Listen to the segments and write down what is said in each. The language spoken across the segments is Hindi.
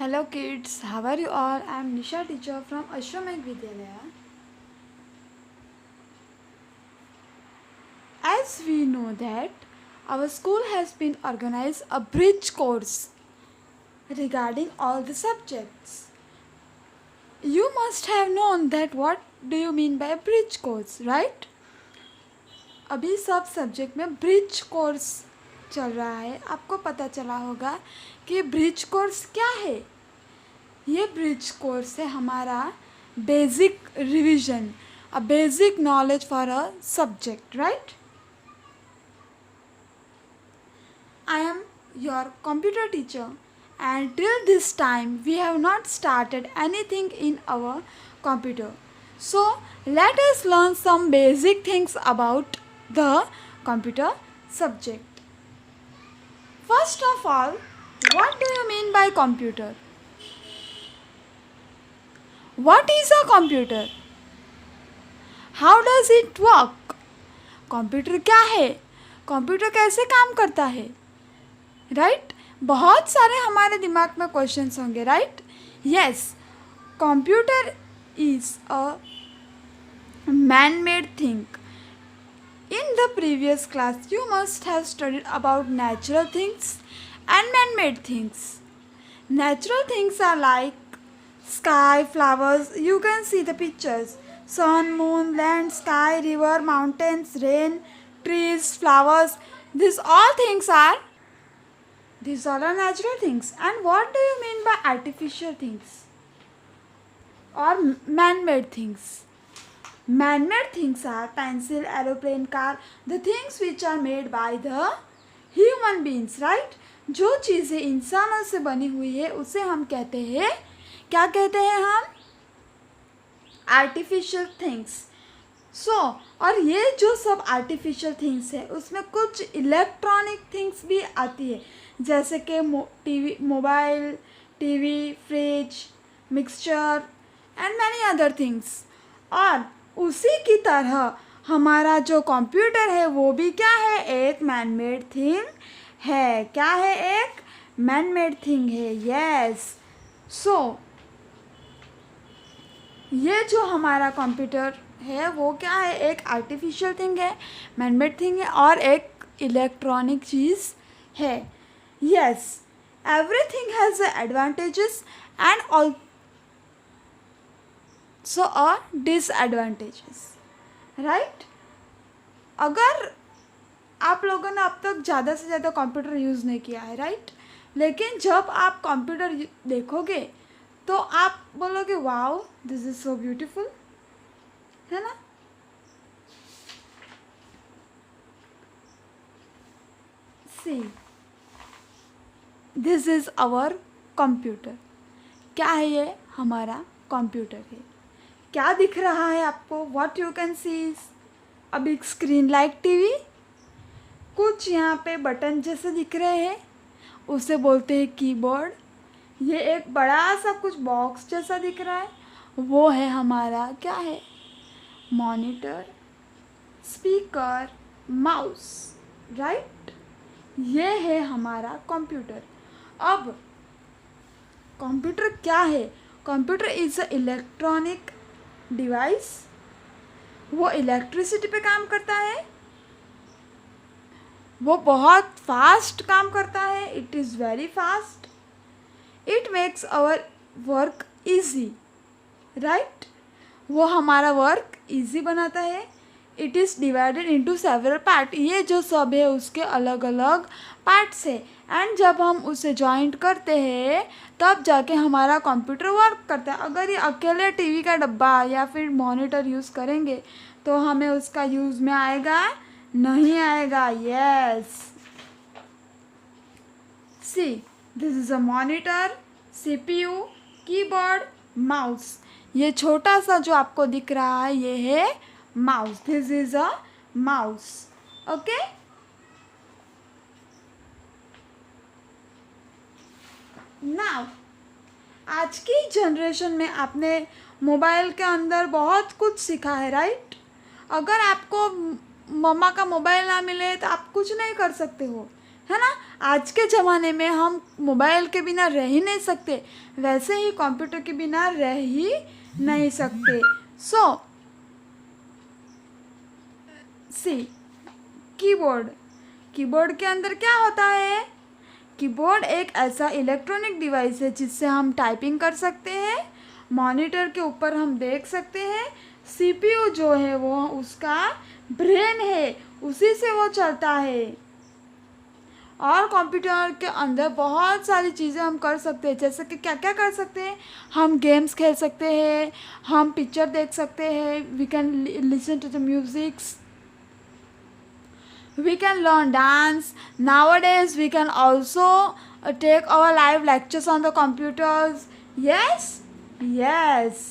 Hello kids, how are you all? I am Nisha teacher from Ashramik Vidyalaya. As we know that our school has been organized a bridge course regarding all the subjects. You must have known that what do you mean by a bridge course, right? अभी सब सब्जेक्ट में ब्रिज कोर्स चल रहा है. आपको पता चला होगा कि ब्रिज कोर्स क्या है. ये ब्रिज कोर्स है हमारा basic revision, a basic knowledge for a subject, right. I am your computer teacher and till this time we have not started anything in our computer. So let us learn some basic things about the computer subject. First of all, what do you mean by computer? What is a computer? How does it work? Computer क्या है, कंप्यूटर कैसे काम करता है, राइट. बहुत सारे हमारे दिमाग में क्वेश्चंस होंगे, right. Yes, computer is a man made thing. In the previous class, you must have studied about natural things and man-made things. Natural things are like sky, flowers. You can see the pictures. Sun, moon, land, sky, river, mountains, rain, trees, flowers. These all are natural things. And what do you mean by artificial things or man-made things? Man-made things are pencil, aeroplane, car, the things which are made by the human beings, right? जो चीज़ें इंसानों से बनी हुई है उसे हम कहते हैं, क्या कहते हैं हम? Artificial things. और ये जो सब आर्टिफिशियल थिंग्स है उसमें कुछ इलेक्ट्रॉनिक थिंग्स भी आती है, जैसे कि TV, mobile, TV, fridge, mixture and many other things. और उसी की तरह हमारा जो कंप्यूटर है वो भी क्या है, एक मैन मेड थिंग है. क्या है? एक मैन मेड थिंग है. यस. ये जो हमारा कंप्यूटर है वो क्या है, एक आर्टिफिशियल थिंग है, मैन मेड थिंग है और एक इलेक्ट्रॉनिक चीज़ है. Yes, everything has advantages and also a disadvantages, right. अगर आप लोगों ने अब तक ज़्यादा से ज़्यादा कंप्यूटर यूज़ नहीं किया है, राइट, लेकिन जब आप कंप्यूटर देखोगे तो आप बोलोगे wow, this is so beautiful, है ना. सी, दिस इज़ आवर कंप्यूटर. क्या है ये? हमारा कंप्यूटर है. क्या दिख रहा है आपको? What you can see is a big screen like TV. कुछ यहाँ पे बटन जैसे दिख रहे हैं, उसे बोलते हैं कीबोर्ड. ये एक बड़ा सा कुछ बॉक्स जैसा दिख रहा है, वो है हमारा क्या है, मॉनिटर, स्पीकर, माउस, राइट. ये है हमारा कंप्यूटर. अब कंप्यूटर क्या है? Computer is a electronic device. वो इलेक्ट्रिसिटी पे काम करता है, वो बहुत फास्ट काम करता है. It is very fast. It makes our work easy, right. वो हमारा वर्क ईजी बनाता है. It is divided into several part. ये जो सब है उसके अलग अलग पार्ट्स है, एंड जब हम उसे जॉइंट करते हैं तब जाके हमारा कंप्यूटर वर्क करता है. अगर ये अकेले टीवी का डब्बा या फिर मॉनिटर यूज़ करेंगे तो हमें उसका यूज़ में आएगा? नहीं आएगा. Yes. See, this is a monitor, CPU, keyboard, mouse. ये छोटा सा जो आपको दिख रहा है ये है mouse. This is a mouse. Okay. Now, आज की जनरेशन में आपने मोबाइल के अंदर बहुत कुछ सीखा है, राइट. अगर आपको मम्मा का मोबाइल ना मिले तो आप कुछ नहीं कर सकते हो, है ना। आज के ज़माने में हम मोबाइल के बिना रह ही नहीं सकते, वैसे ही कंप्यूटर के बिना रह ही नहीं सकते। सो सी कीबोर्ड, कीबोर्ड के अंदर क्या होता है? कीबोर्ड एक ऐसा इलेक्ट्रॉनिक डिवाइस है जिससे हम टाइपिंग कर सकते हैं, मॉनिटर के ऊपर हम देख सकते हैं। सीपीयू जो है वो उसका ब्रेन है, उसी से वो चलता है। और कंप्यूटर के अंदर बहुत सारी चीज़ें हम कर सकते हैं, जैसे कि क्या क्या कर सकते हैं? हम गेम्स खेल सकते हैं, हम पिक्चर देख सकते हैं, we can listen to the musics, we can learn dance. Nowadays we can also take our live lectures on the computers. Yes, yes.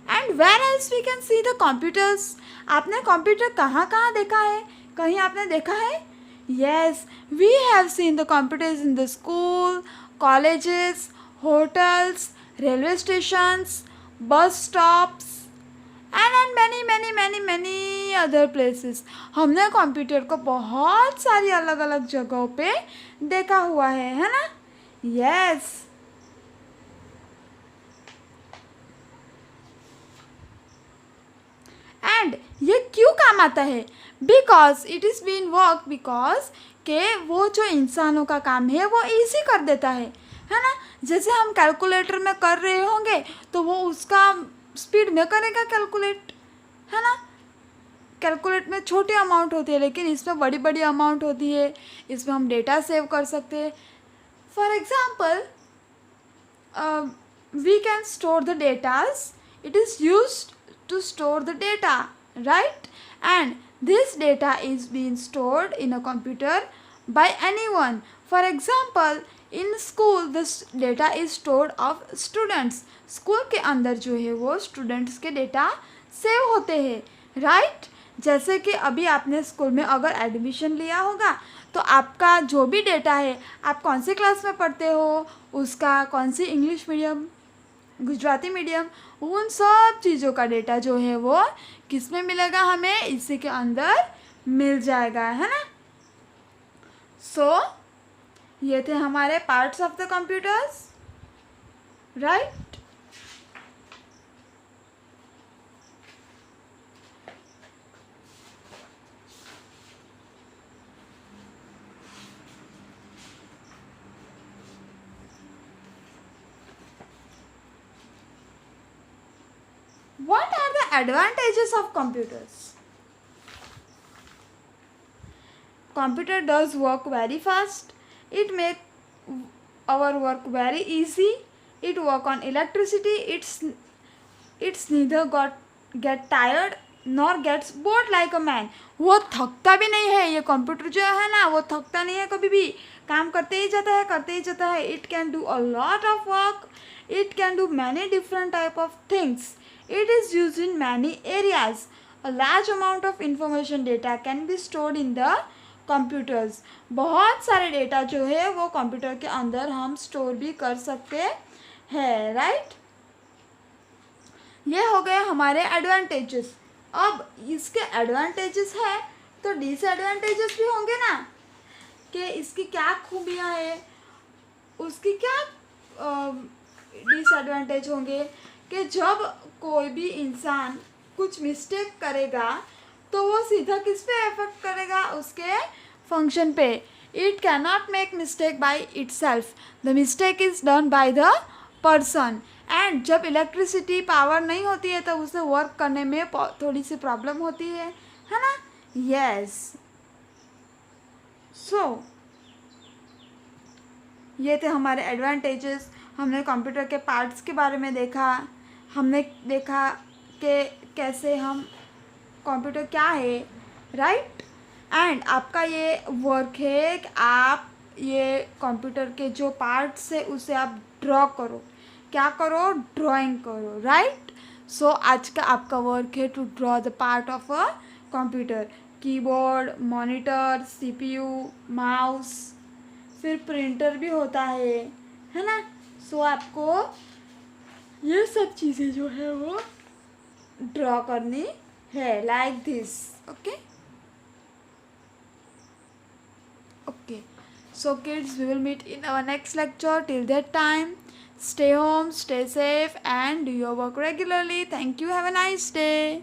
And where else we can see the computers? आपने कंप्यूटर कहाँ कहाँ देखा है? कहीं आपने देखा है? Yes, we have seen the computers in the school, colleges, hotels, railway stations, bus stops, and many many many many other places. हमने कंप्यूटर को बहुत सारी अलग अलग जगहों पे देखा हुआ है ना। यस। एंड ये क्यों काम आता है? Because it is been work, because के वो जो इंसानों का काम है वो इजी कर देता है ना। जैसे हम कैलकुलेटर में कर रहे होंगे तो वो उसका स्पीड में करेगा कैलकुलेट, है ना। कैलकुलेट में छोटी अमाउंट होती है, लेकिन इसमें बड़ी बड़ी अमाउंट होती है। इसमें हम डेटा सेव कर सकते हैं। For example we can store the datas, it is used to store the data, right? And this data is being stored in a computer by anyone. For example, in school this data is stored of students. School के अंदर जो है वो स्टूडेंट्स के डेटा सेव होते हैं, राइट? जैसे कि अभी आपने स्कूल में अगर एडमिशन लिया होगा तो आपका जो भी डेटा है, आप कौन सी क्लास में पढ़ते हो, उसका कौन सी इंग्लिश मीडियम, गुजराती मीडियम, उन सब चीज़ों का डेटा जो है वो किस में मिलेगा? हमें इसी के अंदर मिल जाएगा, है ना। सो ये थे हमारे parts of the computers, right. What are the advantages of computers? Computer does work very fast. It make our work very easy. It work on electricity. It's neither get tired nor gets bored like a man. वो थकता भी नहीं है। ये कंप्यूटर जो है ना वो थकता नहीं है, कभी भी काम करते ही जाता है, करते ही जाता है। It can do a lot of work. It can do many different type of things. It is used in many areas. A large amount of information data can be stored in the computers. बहुत सारे डेटा जो है वो कंप्यूटर के अंदर हम स्टोर भी कर सकते हैं, राइट। ये हो गए हमारे एडवांटेजेस। अब इसके एडवांटेजेस है तो डिसएडवांटेजेस भी होंगे ना, कि इसकी क्या खूबियाँ है, उसकी क्या डिसएडवांटेज होंगे। कि जब कोई भी इंसान कुछ मिस्टेक करेगा तो वो सीधा किस पे इफेक्ट करेगा? उसके फंक्शन पे। It can not make mistake by itself, the mistake is done by the person. And जब इलेक्ट्रिसिटी पावर नहीं होती है तब उसे वर्क करने में थोड़ी सी प्रॉब्लम होती है ना। यस। सो ये थे हमारे एडवांटेजेस। हमने कंप्यूटर के पार्ट्स के बारे में देखा, हमने देखा कि कैसे हम कंप्यूटर क्या है, राइट। एंड आपका ये वर्क है कि आप ये कंप्यूटर के जो पार्ट्स है उसे आप ड्रॉ करो। क्या करो? ड्राइंग करो, राइट। सो आज का आपका वर्क है to draw the part of a computer. Keyboard, monitor, CPU, mouse, फिर प्रिंटर भी होता है ना। सो आपको ये सब चीज़ें जो है वो ड्रॉ करनी है, like this. Okay okay. So kids, we will meet in our next lecture. Till that time, stay home, stay safe, and do your work regularly. Thank you. Have a nice day.